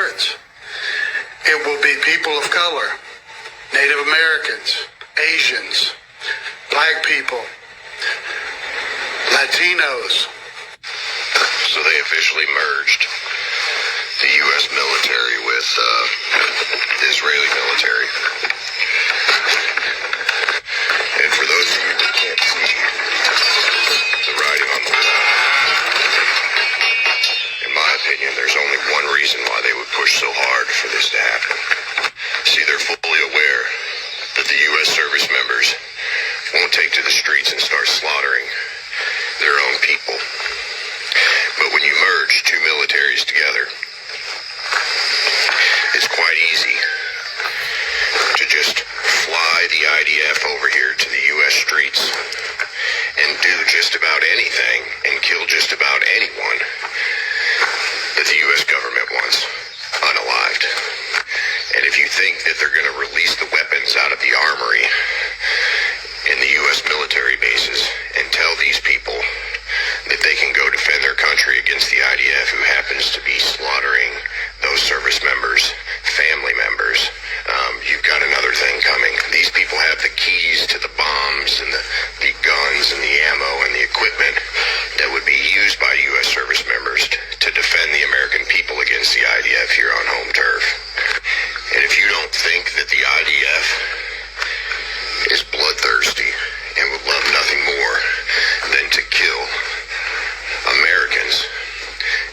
guards. It will be people of color, Native Americans, Asians, Black people, Latinos. So they officially merged the U.S. military with the Israeli military. And for those of you that can't see the writing on the wall, in my opinion, there's only one reason why they would push so hard for this to happen. See, they're fully aware that the U.S. service members won't take to the streets and start slaughtering their own people. But when you merge two militaries together, it's quite easy to just fly the IDF over here to the U.S. streets and do just about anything and kill just about anyone that the U.S. government wants unalived. And if you think that they're going to release the weapons out of the armory in the U.S. military bases and tell these people that they can go defend their country against the IDF, who happens to be slaughtering those service members, family members, you've got another thing coming. These people have the keys to the bombs and the guns and the ammo and the equipment that would be used by U.S. service members to defend the American people against the IDF here on home turf. And if you don't think that the IDF is bloodthirsty and would love nothing more than to kill Americans,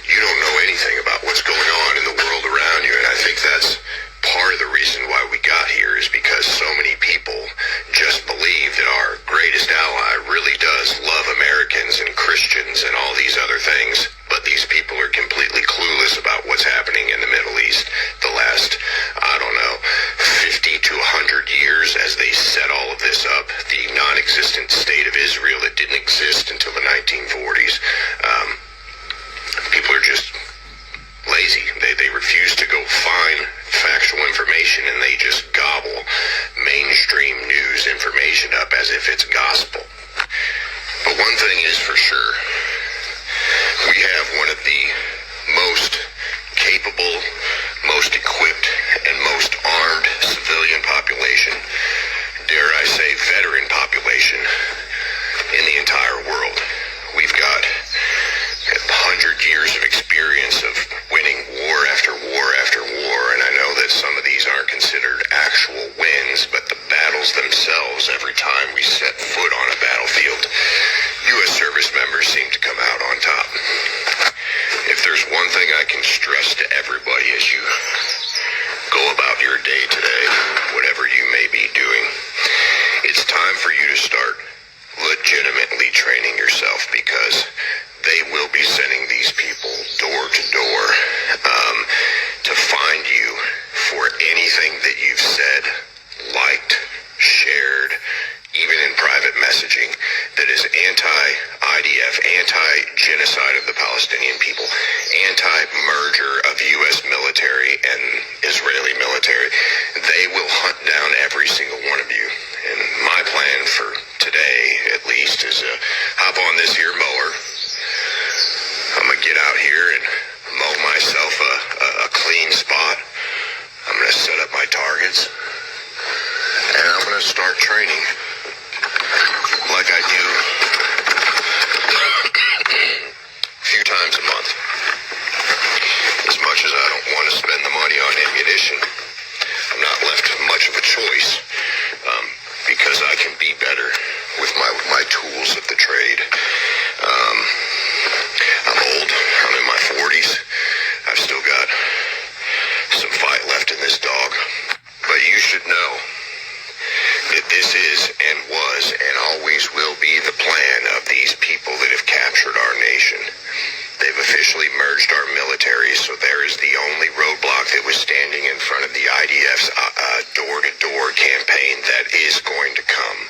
you don't know anything about what's going on in the world around you. And I think that's part of the reason why we got here, is because so many people just believe that our greatest ally really does love Americans and Christians and all these other things. But these people are completely clueless about what's happening in the Middle East the last, 50 to 100 years as they set all of this up. The non-existent state of Israel that didn't exist until the 1940s. People are just lazy. They refuse to go find factual information, and they just gobble mainstream news information up as if it's gospel. But one thing is for sure, we have one of the most capable, most equipped, and most armed civilian population, dare I say veteran population, in the entire world. We've got 100 years of experience of winning war after war after war, and I know that some of these aren't considered actual wins, but the battles themselves, every time we set foot on a battlefield, U.S. service members seem to come out on top. If there's one thing I can stress to everybody as you go about your day today, whatever you may be doing, it's time for you to start legitimately training yourself, because they will be sending these people door to door to find you for anything that you've said, liked, shared, even in private messaging, that is anti-IDF, anti-genocide of the Palestinian people, anti-merger of U.S. military and Israeli military. They will hunt down every single one of you. And my plan for today, at least, is to hop on this here mower. I'm going to get out here and mow myself a clean spot. I'm going to set up my targets. And I'm going to start training like I do a few times a month. As much as I don't want to spend the money on ammunition, I'm not left much of a choice, because I can be better with my tools of the trade. I'm old. I'm in my 40s. I've still got some fight left in this dog. But you should know that this is and was and always will be the plan of these people that have captured our nation. They've officially merged our military, so there is the only roadblock that was standing in front of the IDF's door-to-door campaign that is going to come.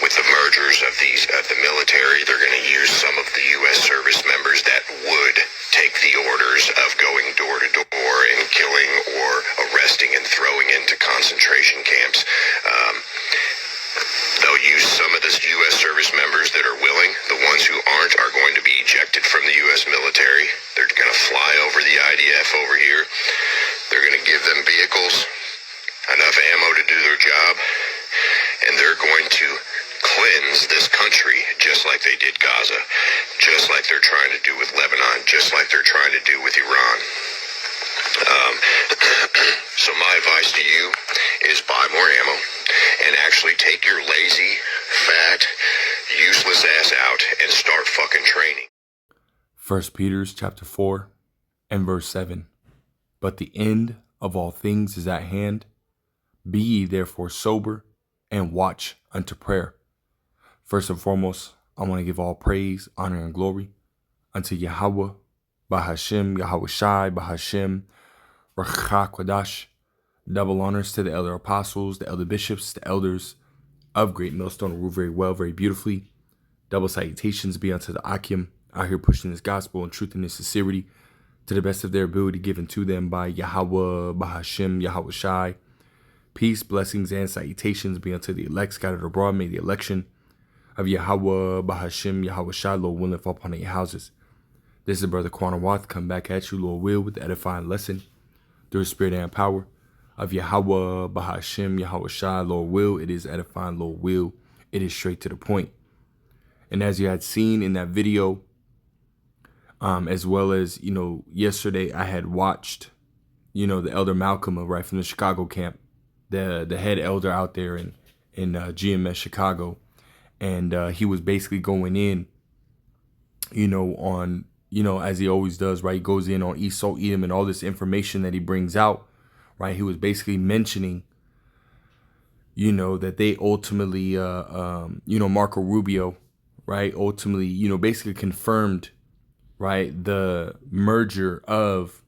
With the mergers of the military, they're going to use some of the U.S. service members that would take the orders of going door to door and killing or arresting and throwing into concentration camps. They'll use some of the U.S. service members that are willing. The ones who aren't are going to be ejected from the U.S. military. They're going to fly over the IDF over here. They're going to give them vehicles, enough ammo to do their job, and they're going to cleanse this country just like they did Gaza, just like they're trying to do with Lebanon, just like they're trying to do with Iran. So my advice to you is buy more ammo and actually take your lazy, fat, useless ass out and start fucking training. 1 Peter chapter 4 and verse 7. But the end of all things is at hand. Be ye therefore sober and watch unto prayer. First and foremost, I want to give all praise, honor, and glory unto Yahweh, Bahashem, Yahweh Shai, Bahashem, Rachak Quadash. Double honors to the elder apostles, the elder bishops, the elders of Great Millstone who rule very well, very beautifully. Double salutations be unto the Akim, out here pushing this gospel in truth and in sincerity to the best of their ability given to them by Yahweh, Bahashem, Yahweh Shai. Peace, blessings, and salutations be unto the elect scattered abroad. May the election of Yahweh, Bahashem, Yahweh Shai, Lord willing, fall upon your houses. This is Brother Quanah Wath, come back at you, Lord will, with the edifying lesson through the spirit and power of Yahweh, Bahashem, Yahweh Shai, Lord will. It is edifying, Lord will. It is straight to the point. And as you had seen in that video, as well as, yesterday I had watched, the Elder Malcolm, right, from the Chicago camp, the head elder out there in GMS Chicago. And he was basically going in, on, as he always does, right? He goes in on Esau, Edom, and all this information that he brings out, right? He was basically mentioning, that they ultimately, Marco Rubio, right, ultimately, basically confirmed, right, the merger of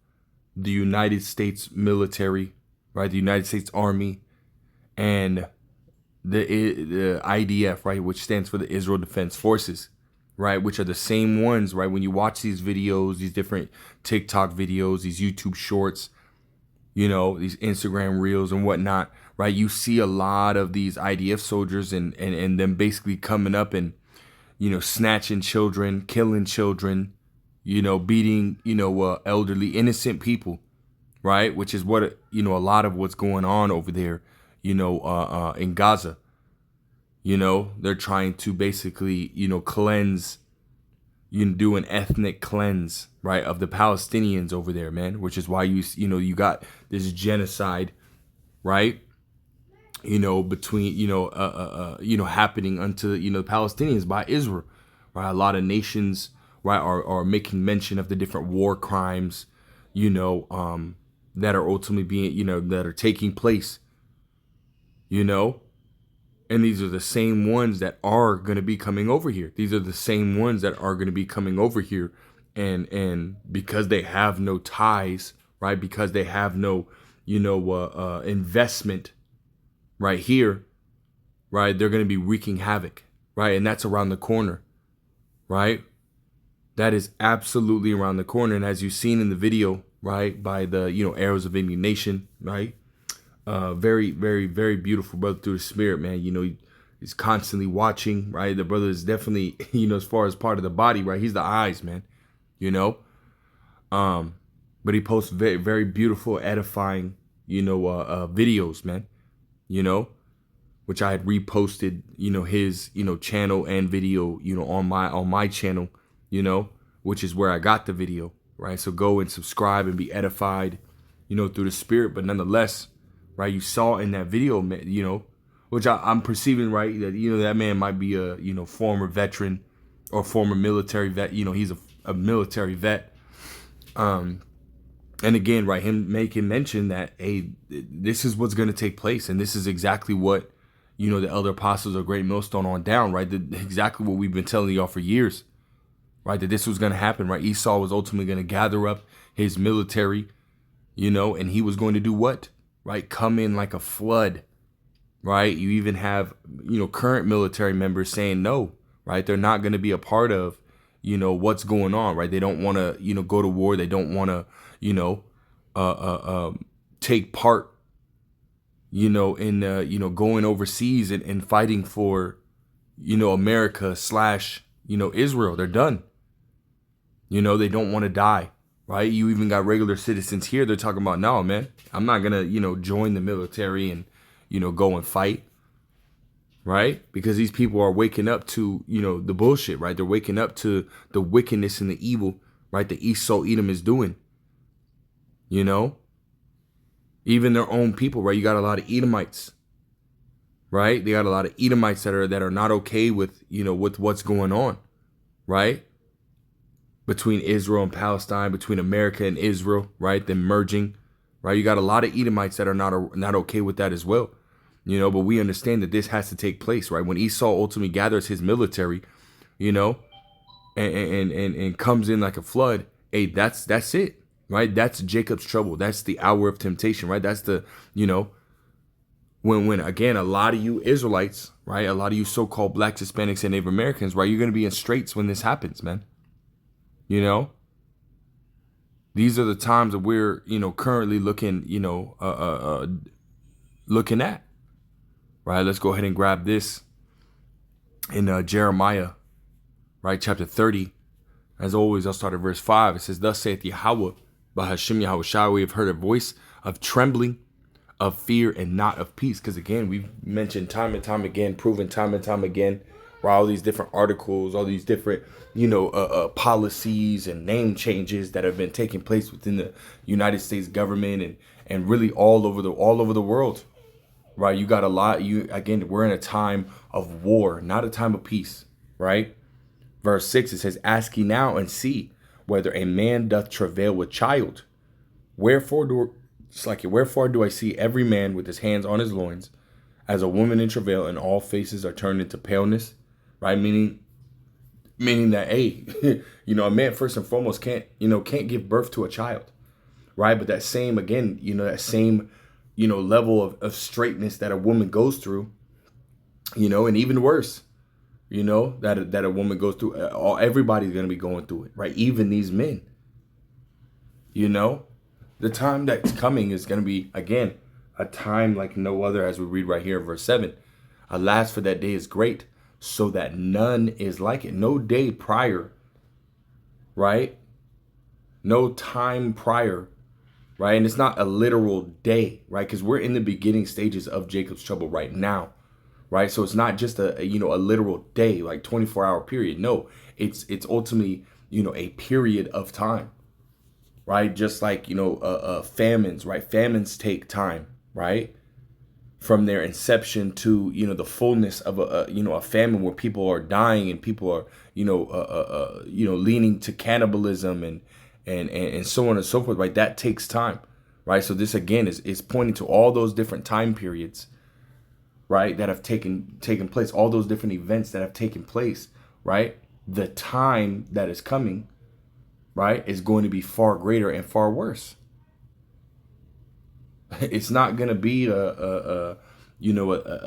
the United States military, right, the United States Army, and the IDF, right, which stands for the Israel Defense Forces, right, which are the same ones, right, when you watch these videos, these different TikTok videos, these YouTube shorts, these Instagram reels and whatnot, right, you see a lot of these IDF soldiers and them basically coming up and, snatching children, killing children, beating, elderly, innocent people, right, which is what, a lot of what's going on over there, in Gaza. They're trying to basically, cleanse, do an ethnic cleanse, right, of the Palestinians over there, man, which is why you got this genocide, right, between, happening unto, the Palestinians by Israel, right? A lot of nations, right, are making mention of the different war crimes, that are ultimately being, that are taking place, and these are the same ones that are going to be coming over here. These are the same ones that are going to be coming over here. And because they have no ties, right, because they have no, investment right here, right, they're going to be wreaking havoc, right? And that's around the corner, right? That is absolutely around the corner. And as you've seen in the video, right, by the, arrows of indignation, right? Very, very, very beautiful brother through the spirit, man. He's constantly watching, right? The brother is definitely, as far as part of the body, right? He's the eyes, man, but he posts very, very beautiful, edifying, videos, man, which I had reposted, his, channel and video, on my channel, which is where I got the video, right? So go and subscribe and be edified, through the spirit. But nonetheless, right, you saw in that video, which I'm perceiving, right, that, that man might be a, former veteran or former military vet. He's a military vet. And again, right, him making mention that, hey, this is what's going to take place. And this is exactly what, the elder apostles of Great Millstone on down, right, exactly what we've been telling y'all for years, right, that this was going to happen, right? Esau was ultimately going to gather up his military, and he was going to do what? Right, come in like a flood, right? You even have, current military members saying no, right? They're not going to be a part of, what's going on, right? They don't want to, go to war. They don't want to, take part, in, going overseas and fighting for, America / Israel. They're done. They don't want to die, right? You even got regular citizens here. They're talking about, no, man, I'm not going to, join the military and, go and fight, right? Because these people are waking up to, the bullshit, right? They're waking up to the wickedness and the evil, right? That Esau Edom is doing, even their own people, right? You got a lot of Edomites, right? They got a lot of Edomites that are not okay with, with what's going on, right? Between Israel and Palestine, between America and Israel, right? Them merging, right? You got a lot of Edomites that are not okay with that as well, but we understand that this has to take place, right? When Esau ultimately gathers his military, and comes in like a flood, hey, that's it, right? That's Jacob's trouble. That's the hour of temptation, right? That's the, when again, a lot of you Israelites, right? A lot of you so-called blacks, Hispanics, and Native Americans, right? You're going to be in straits when this happens, man. These are the times that we're, currently looking, looking at, right? Let's go ahead and grab this in Jeremiah, right? Chapter 30. As always, I'll start at verse 5. It says, "Thus saith Yahweh, by Hashem Yahushua, we have heard a voice of trembling, of fear, and not of peace." Because again, we've mentioned time and time again, proven time and time again, where all these different articles, all these different, policies and name changes that have been taking place within the United States government and really all over the world, right? You got a lot. We're in a time of war, not a time of peace, right? Verse 6, it says, "Ask ye now and see whether a man doth travail with child. Wherefore do I see every man with his hands on his loins, as a woman in travail, and all faces are turned into paleness," right? Meaning that, hey, a man first and foremost can't give birth to a child, right? But that same, again, level of straightness that a woman goes through, and even worse, that a woman goes through, everybody's going to be going through it, right? Even these men, the time that's coming is going to be, again, a time like no other, as we read right here in verse 7. "Alas, for that day is great, so that none is like it." No day prior, right? No time prior, right? And it's not a literal day, right? Because we're in the beginning stages of Jacob's trouble right now, right? So it's not just a literal day, like 24-hour period. No, it's ultimately, a period of time, right? Just like, famines, right? Famines take time, right? From their inception to, the fullness of a famine where people are dying and people are, leaning to cannibalism and so on and so forth, right? That takes time, right? So this again is pointing to all those different time periods, right? That have taken place, all those different events that have taken place, right? The time that is coming, right, is going to be far greater and far worse. It's not going to be a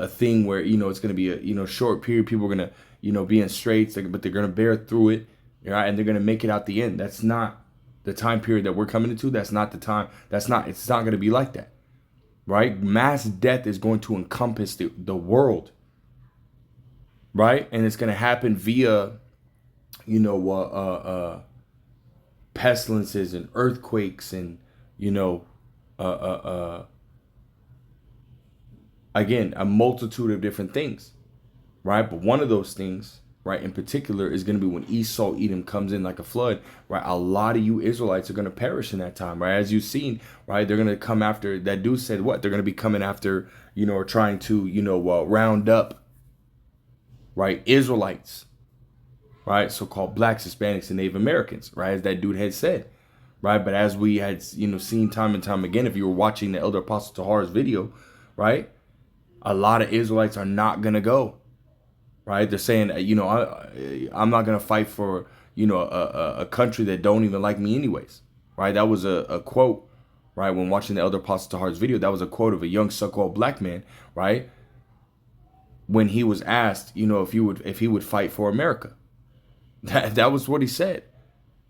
thing where, it's going to be a, short period. People are going to, be in straits, but they're going to bear through it, right? And they're going to make it out the end. That's not the time period that we're coming into. That's not the time. It's not going to be like that, right? Mass death is going to encompass the world, right? And it's going to happen via, pestilences and earthquakes and, again, a multitude of different things, right? But one of those things, right, in particular, is going to be when Esau Edom comes in like a flood, right? A lot of you Israelites are going to perish in that time, right? As you've seen, right? They're going to come after, that dude said what? They're going to be coming after, or trying to, round up, right, Israelites, right? So-called blacks, Hispanics, and Native Americans, right? As that dude had said. Right, but as we had, seen time and time again, if you were watching the Elder Apostle Tahar's video, right, a lot of Israelites are not gonna go. Right, they're saying, I'm not gonna fight for, a country that don't even like me, anyways. Right, that was a quote, right, when watching the Elder Apostle Tahar's video. That was a quote of a young so-called black man, right, when he was asked, if he would fight for America. That was what he said.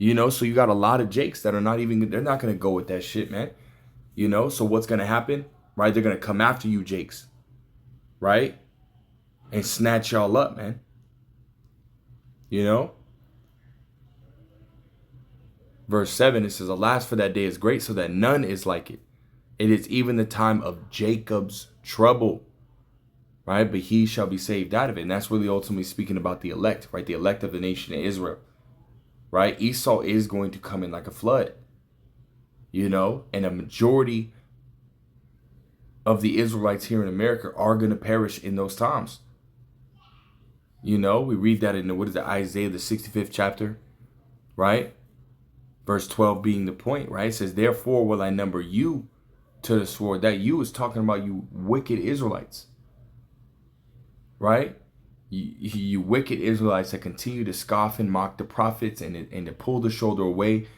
So you got a lot of Jakes that are they're not going to go with that shit, man. So what's going to happen, right? They're going to come after you Jakes, right? And snatch y'all up, Verse 7, it says, alas, for that day is great, so that none is like it. It is even the time of Jacob's trouble, right? But he shall be saved out of it. And that's really ultimately speaking about the elect, right? The elect of the nation of Israel, right? Esau is going to come in like a flood, and a majority of the Israelites here in America are going to perish in those times. We read that in Isaiah, the 65th chapter, right? Verse 12 being the point, right? It says, therefore will I number you to the sword. That you is talking about you wicked Israelites, right? You wicked Israelites that continue to scoff and mock the prophets and to pull the shoulder away,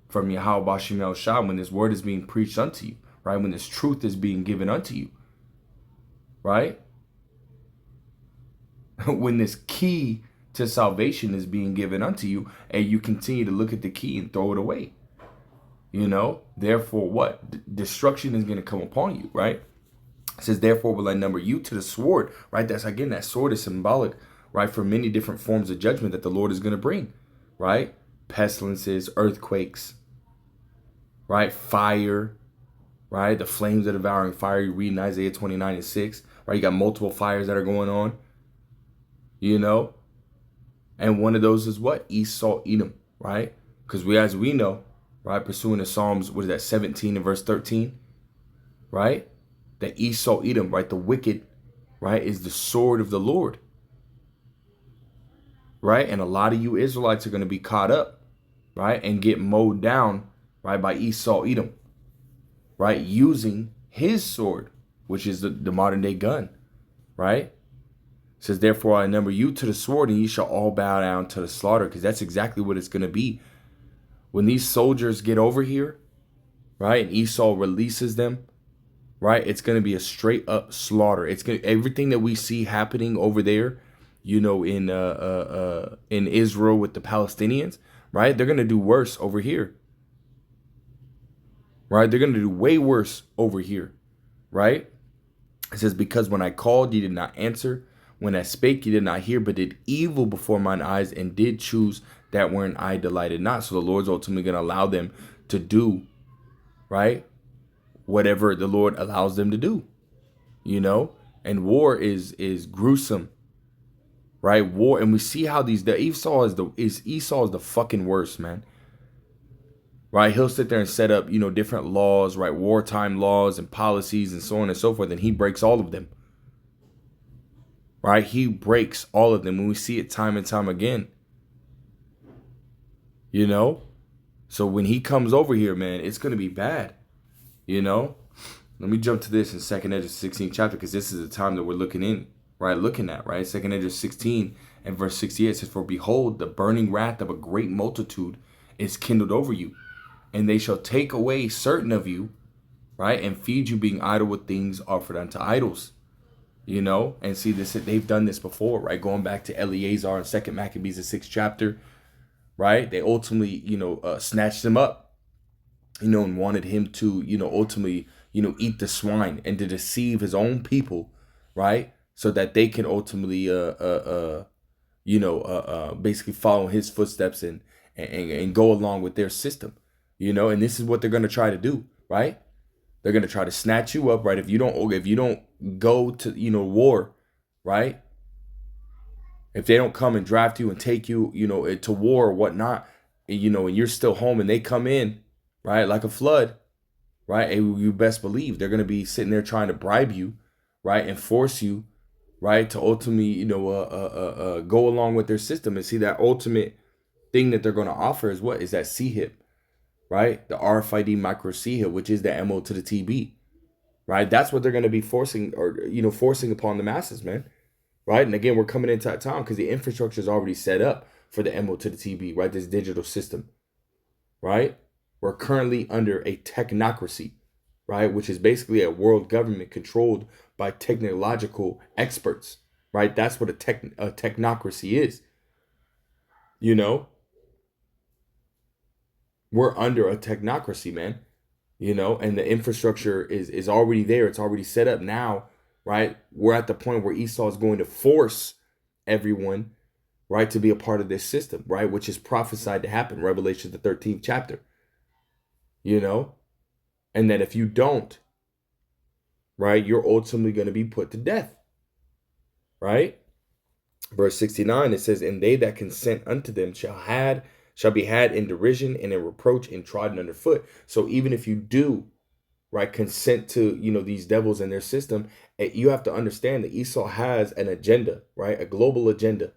from Yahweh Bashim El Shah when this word is being preached unto you, right? When this truth is being given unto you, right? When this key to salvation is being given unto you and you continue to look at the key and throw it away, therefore what? Destruction is going to come upon you, right? It says, therefore will I number you to the sword, right? That's again, that sword is symbolic, right? For many different forms of judgment that the Lord is going to bring, right? Pestilences, earthquakes, right? Fire, right? The flames of devouring fire. You read in Isaiah 29:6, right? You got multiple fires that are going on, and one of those is what? Esau, Edom, right? Because as we know, right? Pursuing the Psalms, 17 and verse 13, right? That Esau, Edom, right? The wicked, right? Is the sword of the Lord, right? And a lot of you Israelites are going to be caught up, right? And get mowed down, right? By Esau, Edom, right? Using his sword, which is the modern day gun, right? It says, therefore I number you to the sword and ye shall all bow down to the slaughter. Because that's exactly what it's going to be. When these soldiers get over here, right? And Esau releases them, right? It's going to be a straight up slaughter. It's going to, everything that we see happening over there, in Israel with the Palestinians, right? They're going to do worse over here, right? They're going to do way worse over here, right? It says, because when I called, you did not answer. When I spake, you did not hear, but did evil before mine eyes and did choose that wherein I delighted not. So the Lord's ultimately going to allow them to do, right? Whatever the Lord allows them to do, and war is gruesome, right? War. And we see how Esau is the fucking worst, man. Right. He'll sit there and set up, different laws, right? Wartime laws and policies and so on and so forth. And he breaks all of them. Right. He breaks all of them. And we see it time and time again. So when he comes over here, man, it's going to be bad. Let me jump to this in 2nd Ezra 16 chapter, because this is the time that we're looking at, right? 2nd Ezra 16 and verse 68 says, for behold, the burning wrath of a great multitude is kindled over you, and they shall take away certain of you, right? And feed you, being idle with things offered unto idols, and see this, they've done this before, right? Going back to Eleazar in 2nd Maccabees, the 6th chapter, right? They ultimately, snatched him up, and wanted him to, ultimately, eat the swine and to deceive his own people, right? So that they can ultimately, basically follow his footsteps and go along with their system, and this is what they're going to try to do, right? They're going to try to snatch you up, right? If you don't go to, war, right? If they don't come and draft you and take you, to war or whatnot, and you're still home and they come in, right? Like a flood, right? And you best believe they're going to be sitting there trying to bribe you, right? And force you, right? To ultimately, go along with their system. And see, that ultimate thing that they're going to offer is what? Is that CHIP, right? The RFID micro CHIP, which is the MO to the TB, right? That's what they're going to be forcing upon the masses, man. Right. And again, we're coming into that time because the infrastructure is already set up for the MO to the TB, right? This digital system, right? We're currently under a technocracy, right? Which is basically a world government controlled by technological experts, right? That's what a technocracy is. We're under a technocracy, man, and the infrastructure is already there. It's already set up now. Right, we're at the point where Esau is going to force everyone, right, to be a part of this system, right, which is prophesied to happen, Revelation the 13th chapter, you know, and that if you don't, right, you're ultimately going to be put to death, right? Verse 69, it says, and they that consent unto them shall be had in derision and in reproach and trodden underfoot. So even if you do, right, consent to, these devils and their system, you have to understand that Esau has an agenda, right, a global agenda,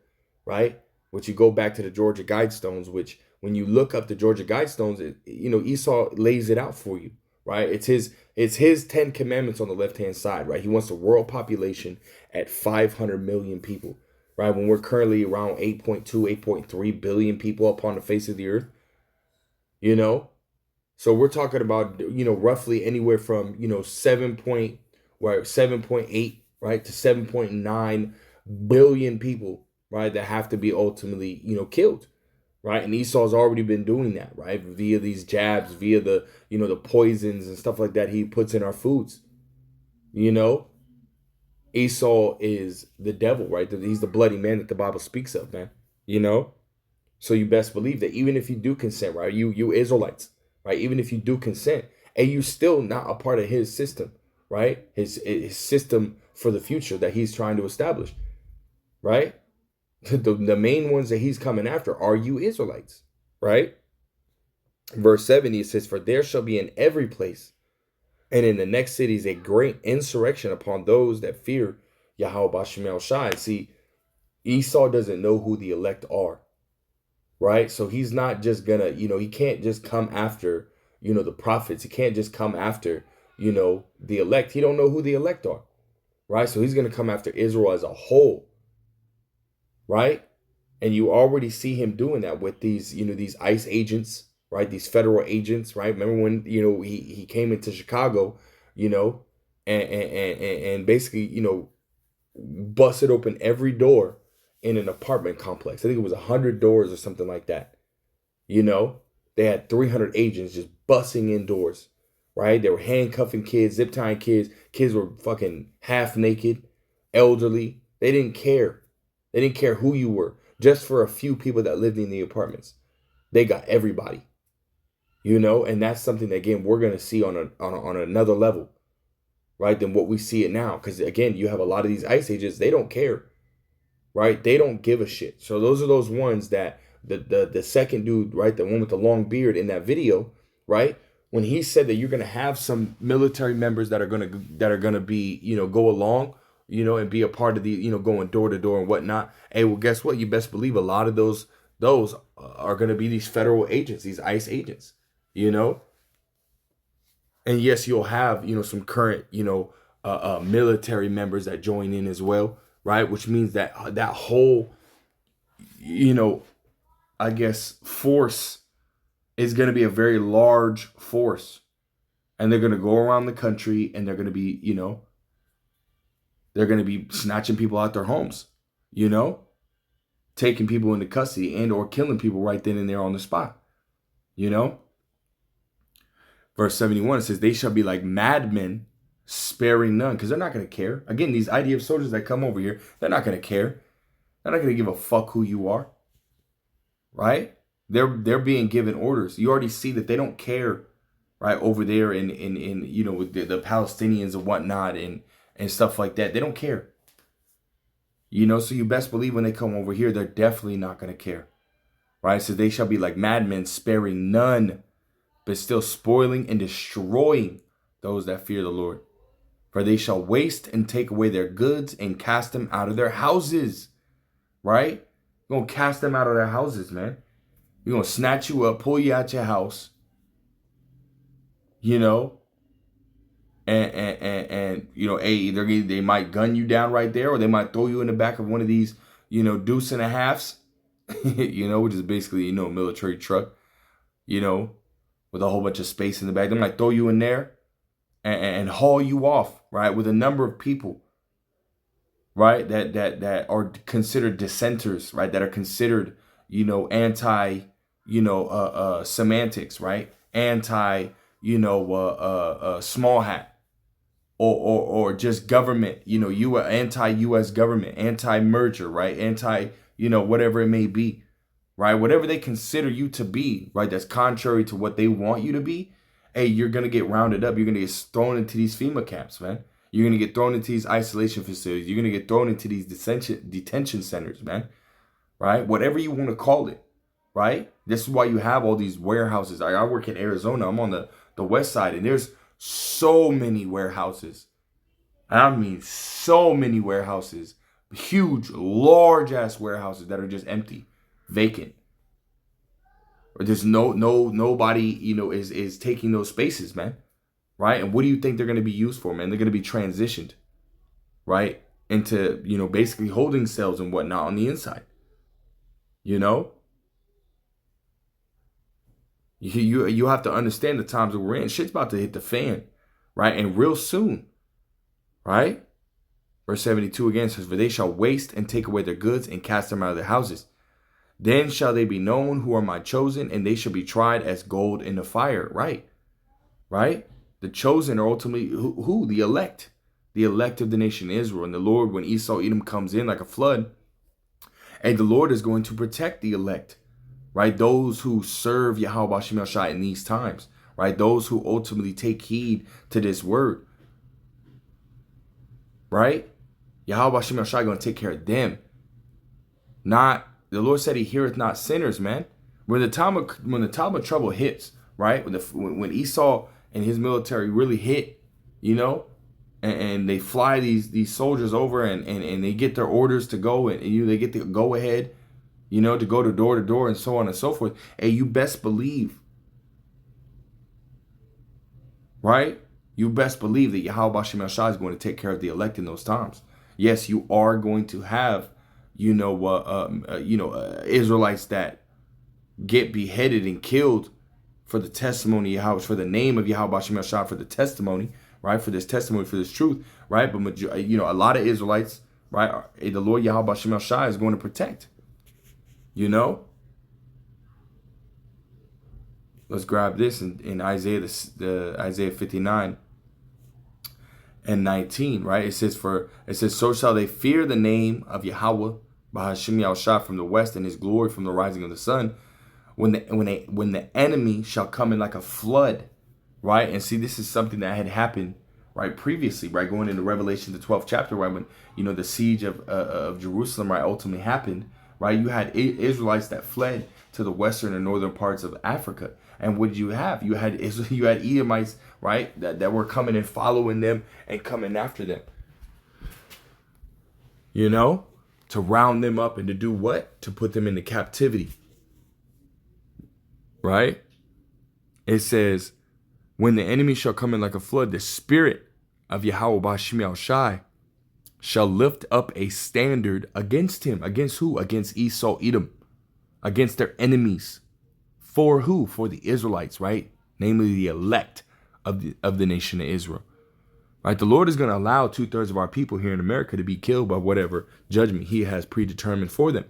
right, which you go back to the Georgia Guidestones, which when you look up the Georgia Guidestones, Esau lays it out for you, right? It's his 10 commandments on the left-hand side, right? He wants the world population at 500 million people, right? When we're currently around 8.2, 8.3 billion people upon the face of the earth, So we're talking about, roughly anywhere from, 7.8, right, to 7.9 billion people, right, that have to be ultimately, killed, right? And Esau's already been doing that, right, via these jabs, via the, the poisons and stuff like that he puts in our foods, Esau is the devil, right? He's the bloody man that the Bible speaks of, man, So you best believe that even if you do consent, right, you Israelites, right, even if you do consent and you still not a part of his system, right, his system for the future that he's trying to establish, right? The main ones that he's coming after are you Israelites, right? Verse 70, it says, for there shall be in every place and in the next cities a great insurrection upon those that fear Yahweh Bashem El Shai. See, Esau doesn't know who the elect are, right? So he's not just gonna, he can't just come after, the prophets. He can't just come after, the elect. He don't know who the elect are, right? So he's gonna come after Israel as a whole, right? And you already see him doing that with these, these ICE agents, right? These federal agents, right? Remember when, he came into Chicago, and basically, busted open every door in an apartment complex. I think it was 100 doors or something like that. They had 300 agents just busting in doors, right? They were handcuffing kids, zip tying kids. Kids were fucking half naked, elderly. They didn't care. They didn't care who you were. Just for a few people that lived in the apartments, they got everybody. And that's something that, again, we're gonna see on another level, right, than what we see it now. Because again, you have a lot of these ICE agents. They don't care. Right? They don't give a shit. So those are those ones that the second dude, right? The one with the long beard in that video, right? When he said that you're going to have some military members that are going to be, go along, and be a part of the, going door to door and whatnot. Hey, well, guess what? You best believe a lot of those are going to be these federal agents, these ICE agents, And yes, you'll have, some current, military members that join in as well. Right, which means that whole, I guess, force is going to be a very large force, and they're going to go around the country, and they're going to be, they're going to be snatching people out their homes, taking people into custody and or killing people right then and there on the spot, Verse 71, it says, they shall be like madmen, sparing none, because they're not going to care. Again, these IDF soldiers that come over here, they're not going to care. They're not going to give a fuck who you are, right? They're being given orders. You already see that they don't care, right, over there in with the Palestinians and whatnot and stuff like that. They don't care, So you best believe when they come over here, they're definitely not going to care, right? So they shall be like madmen, sparing none, but still spoiling and destroying those that fear the Lord. For they shall waste and take away their goods and cast them out of their houses. Right? You're going to cast them out of their houses, man. You're going to snatch you up, pull you out your house. And either they might gun you down right there, or they might throw you in the back of one of these, deuce and a halves, which is basically, a military truck, with a whole bunch of space in the back. They might throw you in there and haul you off, right, with a number of people, right, that are considered dissenters, right, that are considered, anti, semantics, right, anti, small hat, or just government, anti-U.S. government, anti-merger, right, anti, whatever it may be, right? Whatever they consider you to be, right? That's contrary to what they want you to be. Hey, you're going to get rounded up. You're going to get thrown into these FEMA camps, man. You're going to get thrown into these isolation facilities. You're going to get thrown into these detention centers, man. Right? Whatever you want to call it, right? This is why you have all these warehouses. I work in Arizona. I'm on the west side, and there's so many warehouses. I mean, so many warehouses. Huge, large-ass warehouses that are just empty, vacant. Or there's nobody, is taking those spaces, man. Right? And what do you think they're going to be used for, man? They're going to be transitioned, right? Into, basically holding cells and whatnot on the inside. You have to understand the times that we're in. Shit's about to hit the fan, right? And real soon, right? Verse 72 again says, for they shall waste and take away their goods and cast them out of their houses. Then shall they be known who are my chosen, and they shall be tried as gold in the fire. Right? The chosen are ultimately who? The elect. The elect of the nation Israel. And the Lord, when Esau, Edom comes in like a flood, and the Lord is going to protect the elect, right? Those who serve Yahweh Bashim Shai in these times, right? Those who ultimately take heed to this word, right? Yahweh Bashim Shai going to take care of them. Not, the Lord said he heareth not sinners, man. When the time of trouble hits, right? When Esau and his military really hit, and they fly these soldiers over and they get their orders to go and they get the go ahead, to go to door and so on and so forth. And you best believe, right? You best believe that Yahweh Bashim El Shai is going to take care of the elect in those times. Yes, you are going to have, Israelites that get beheaded and killed for the testimony of Yahweh, for the name of Yahweh Bashim El Shai, for the testimony. Right, for this testimony, for this truth, right? But a lot of Israelites, right? The Lord Yahweh Bashim El Shai is going to protect. Let's grab this in Isaiah, Isaiah 59 and 19, right? It says, so shall they fear the name of Yahweh Bashim El Shai from the west, and his glory from the rising of the sun. When the enemy shall come in like a flood. Right? And see, this is something that had happened, right, previously, right? Going into Revelation, the 12th chapter, right? When, the siege of Jerusalem, right, ultimately happened, right? You had Israelites that fled to the western and northern parts of Africa. And what did you have? You had Edomites, right, that were coming and following them and coming after them. To round them up and to do what? To put them into captivity. Right? It says, when the enemy shall come in like a flood, the spirit of Yahweh Bashim El Shai shall lift up a standard against him. Against who? Against Esau, Edom. Against their enemies. For who? For the Israelites, right? Namely the elect of the nation of Israel. Right? The Lord is going to allow 2/3 of our people here in America to be killed by whatever judgment he has predetermined for them.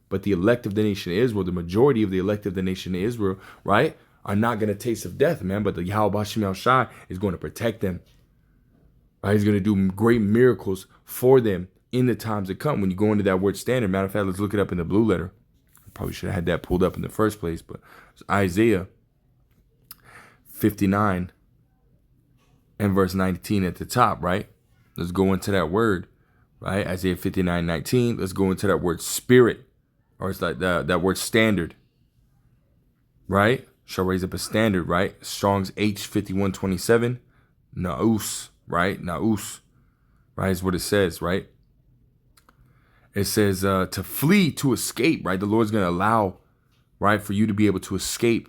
But the elect of the nation of Israel, the majority of the elect of the nation of Israel, right, are not going to taste of death, man. But the Yahweh Bashim El Shai is going to protect them. Right? He's going to do great miracles for them in the times to come. When you go into that word standard, matter of fact, let's look it up in the blue letter. I probably should have had that pulled up in the first place, but it's Isaiah 59 and verse 19 at the top, right? Let's go into that word, right? Isaiah 59:19. Let's go into that word spirit, or it's like that word standard, right? Shall raise up a standard, right? Strong's H5127. Naus, right? Naus, right? Is what it says, right? It says to flee, to escape, right? The Lord's going to allow, right, for you to be able to escape,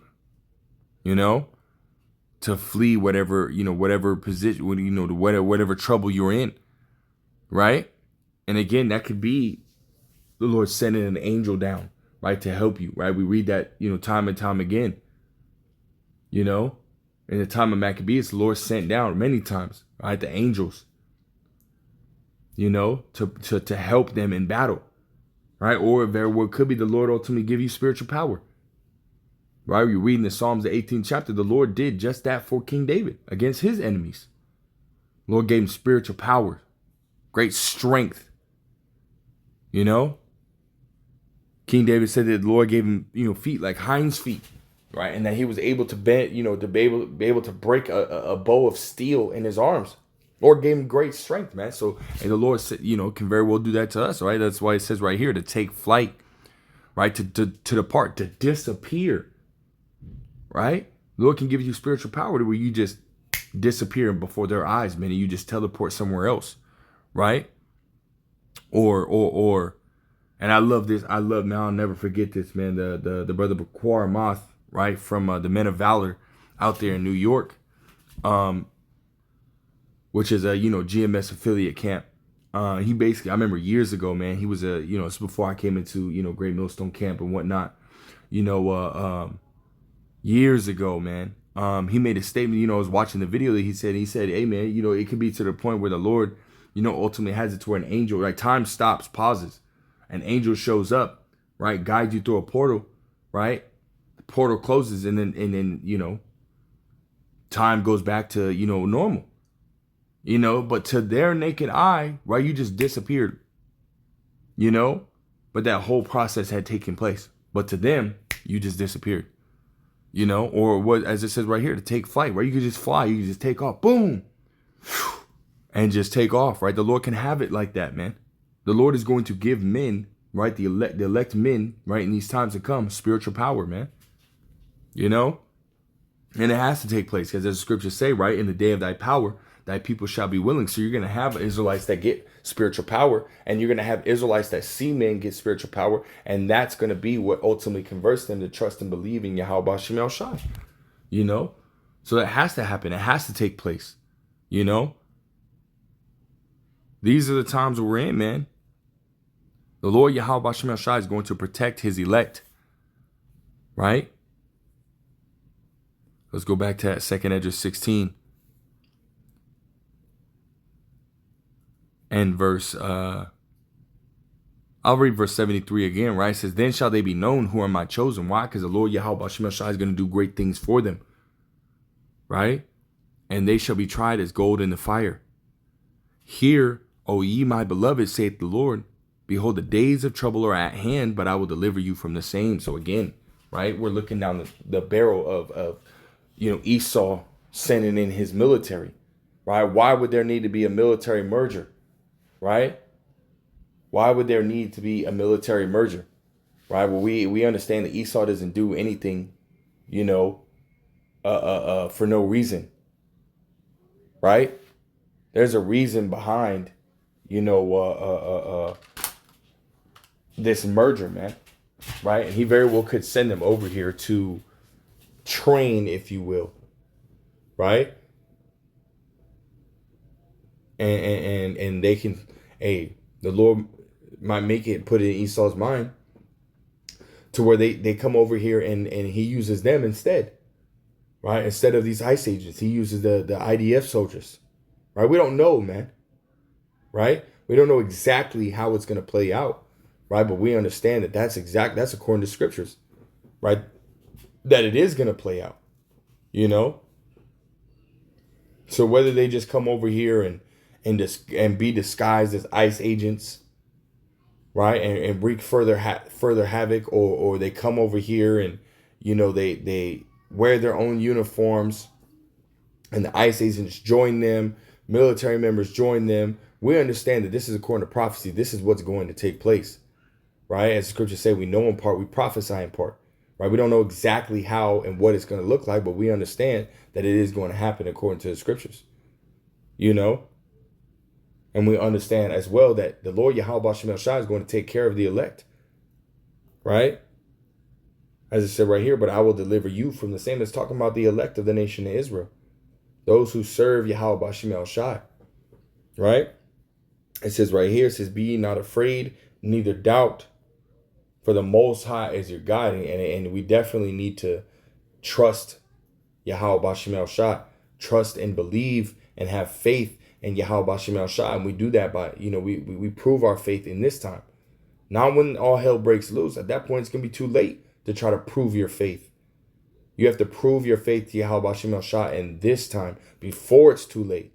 to flee whatever position, whatever trouble you're in, right? And again, that could be the Lord sending an angel down, right, to help you, right? We read that, time and time again. In the time of Maccabees, the Lord sent down many times, right, the angels, to help them in battle, right? Or there could be the Lord ultimately give you spiritual power, right? You're reading the Psalms, the 18th chapter. The Lord did just that for King David against his enemies. The Lord gave him spiritual power, great strength, King David said that the Lord gave him, feet like hinds feet, right? And that he was able to bend, to be able to break a bow of steel in his arms. Lord gave him great strength, man. So, and the Lord said, can very well do that to us, right? That's why it says right here to take flight, right? To depart, to disappear, right? The Lord can give you spiritual power to where you just disappear before their eyes, man, and you just teleport somewhere else, right? Or, and I love this. Man, I'll never forget this, man. The brother Bakwar Moth, right, from the Men of Valor out there in New York, which is a GMS affiliate camp. He basically, I remember years ago, man, he was it's before I came into Great Millstone Camp and whatnot. Years ago, man, he made a statement. I was watching the video that he said, hey, man, it could be to the point where the Lord, ultimately has it to where an angel, like time stops, pauses, an angel shows up, right, guides you through a portal, right? The portal closes, and then time goes back to normal. But to their naked eye, right, you just disappeared, but that whole process had taken place. But to them, you just disappeared, or what, as it says right here, to take flight, right? You could just fly, you could just take off, boom, and just take off, right? The Lord can have it like that, man. The Lord is going to give men, right, the elect men, right, in these times to come, spiritual power, man, and it has to take place because as the scriptures say, right, in the day of thy power, thy people shall be willing. So you're going to have Israelites that get spiritual power, and you're going to have Israelites that see men get spiritual power, and that's going to be what ultimately converts them to trust and believe in Yahweh B'Shem El Shai. So that has to happen. It has to take place. These are the times we're in, man. The Lord Yahweh B'Shem El Shai is going to protect his elect, right? Let's go back to that 2nd Esdras 16. And I'll read verse 73 again, right? It says, then shall they be known who are my chosen. Why? Because the Lord Yahweh B'Shem El Shai is going to do great things for them, right? And they shall be tried as gold in the fire. Hear, O ye my beloved, saith the Lord, behold, the days of trouble are at hand, but I will deliver you from the same. So again, right, we're looking down the barrel of Esau sending in his military, right? Why would there need to be a military merger? Right? Why would there need to be a military merger? Right? Well, we understand that Esau doesn't do anything, for no reason. Right? There's a reason behind, this merger, man. Right? And he very well could send them over here to train, if you will. Right? And they can, the Lord might put it in Esau's mind to where they come over here and he uses them instead, right? Instead of these ICE agents, he uses the IDF soldiers, right? We don't know, man, right? We don't know exactly how it's going to play out, right? But we understand that that's according to scriptures, right? That it is going to play out, So whether they just come over here and be disguised as ICE agents, right, and wreak further havoc, or they come over here and they wear their own uniforms, and the ICE agents join them, military members join them. We understand that this is according to prophecy. This is what's going to take place, right? As the scriptures say, we know in part, we prophesy in part, right? We don't know exactly how and what it's going to look like, but we understand that it is going to happen according to the scriptures, And we understand as well that the Lord Yahweh B'Shem El Shai is going to take care of the elect, right? As it said right here, but I will deliver you from the same. It's talking about the elect of the nation of Israel, those who serve Yahweh B'Shem El Shai, right? It says right here, it says, be ye not afraid, neither doubt, for the Most High is your guiding. And we definitely need to trust Yahweh B'Shem El Shai, trust and believe and have faith in Yahweh B'Shem El Shai. And we do that by, we prove our faith in this time. Not when all hell breaks loose. At that point, it's going to be too late to try to prove your faith. You have to prove your faith to Yahweh B'Shem El Shai in this time before it's too late.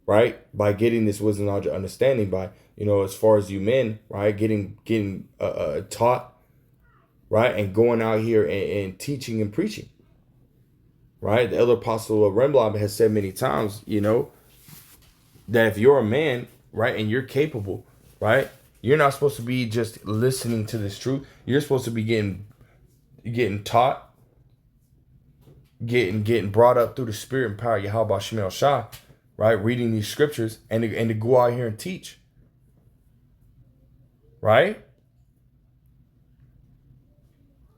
right? By getting this wisdom, knowledge, and understanding, by, as far as you men, right, getting taught, right, and going out here and teaching and preaching, right? The elder apostle of Rembrandt has said many times, that if you're a man, right, and you're capable, right, you're not supposed to be just listening to this truth. You're supposed to be getting taught, getting brought up through the spirit and power of Yahweh Shemel Shah, right? Reading these scriptures and to go out here and teach, right?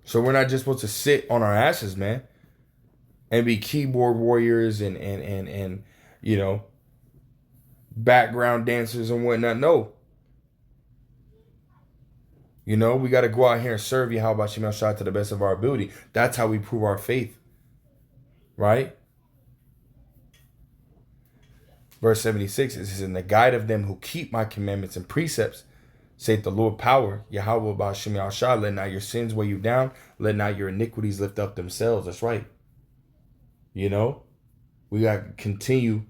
So we're not just supposed to sit on our asses, man, and be keyboard warriors and background dancers and whatnot. No. We got to go out here and serve Yahweh Shemel Shah to the best of our ability. That's how we prove our faith, right? Verse 76, it says, "In the guide of them who keep my commandments and precepts, saith the Lord power, Yahweh Shemel Shah, let not your sins weigh you down, let not your iniquities lift up themselves." That's right. We got to continue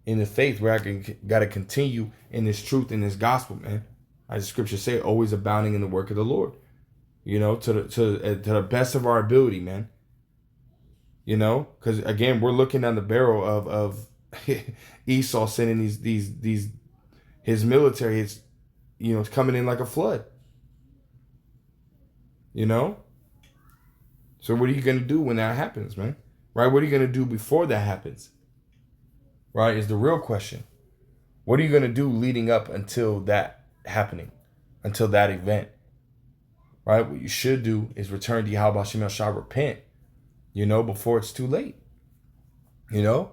in the faith. We got to continue in this truth, in this gospel, man. As the scriptures say, always abounding in the work of the Lord. To the best of our ability, man. Because again, we're looking on the barrel of Esau sending these his military. It's coming in like a flood. So what are you gonna do when that happens, man? Right? What are you gonna do before that happens? Right? Is the real question. What are you gonna do leading up until that happening, until that event? Right? What you should do is return to Yahweh Shemel Shah, repent, before it's too late. So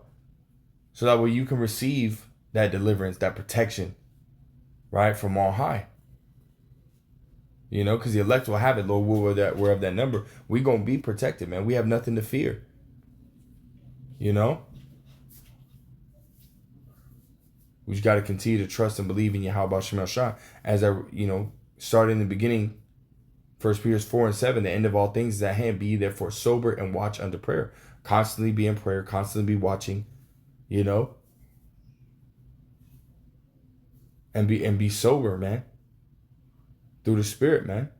that way you can receive that deliverance, that protection, right, from on high. Because the elect will have it. Lord, we're of that number. We gonna be protected, man. We have nothing to fear. We just got to continue to trust and believe in Yahweh Shemel Shah. As I, started in the beginning, 1 Peter 4:7, the end of all things is at hand. Be ye therefore sober and watch unto prayer. Constantly be in prayer, constantly be watching, and be sober, man. Through the spirit, man.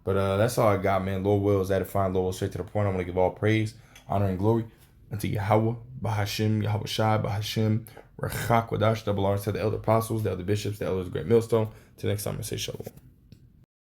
But that's all I got, man. Lord will is edifying. Lord will straight to the point. I want to give all praise, honor, and glory unto Yahweh, Bahashim, Yahweh Shai, Bahashim, Rachak Wadash, double R to the elder apostles, the elder bishops, the elders of Great Millstone. Till next time, I say shalom.